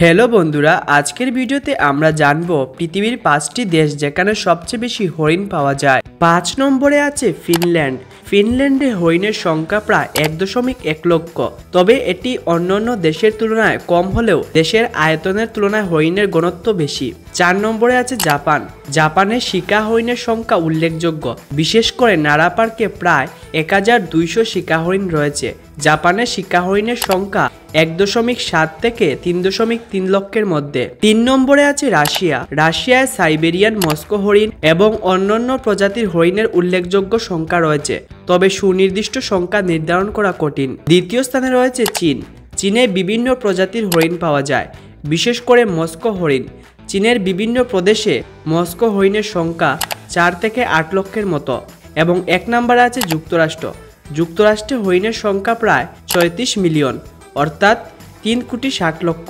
Hello বন্ধুরা, আজকের ভিডিওতে আমরা জানবো পৃথিবীর 5টি দেশ যেখানে সবচেয়ে বেশি হরিণ পাওয়া যায়। 5 নম্বরে আছে ফিনল্যান্ড। ফিনল্যান্ডে হরিণের সংখ্যা প্রায় 1.1 লক্ষ, তবে এটি অন্যান্য দেশের তুলনায় কম হলেও দেশের আয়তনের তুলনায় হরিণের ঘনত্ব বেশি। 4 নম্বরে আছে জাপান। জাপানে শিকা হরিণের সংখ্যা উল্লেখযোগ্য, বিশেষ করে নারা পার্কে প্রায় 1200 শিকা হরিণ রয়েছে। জাপানের শিকা হরিণের সংখ্যা 1.7 থেকে 3.3 লক্ষের মধ্যে। 3 নম্বরে আছে রাশিয়া। রাশিয়ায় সাইবেরিয়ান মস্কো হরিণ এবং অন্যান্য প্রজাতির হরিণের উল্লেখযোগ্য সংখ্যা রয়েছে, তবে সুনির্দিষ্ট সংখ্যা নির্ধারণ করা কঠিন। দ্বিতীয় স্থানে রয়েছে চীন। চীনে বিভিন্ন প্রজাতির হরিণ পাওয়া যায়, বিশেষ করে মস্কো হরিণ। চীনের বিভিন্ন প্রদেশে মস্কো হরিণের সংখ্যা 4 থেকে 8 লক্ষের মতো। এবং 1 নম্বরে আছে যুক্তরাষ্ট্র। যুক্তরাষ্ট্রে হরিণের সংখ্যা প্রায় 34 মিলিয়ন, অর্থাৎ 3 কোটি 60 লক্ষ।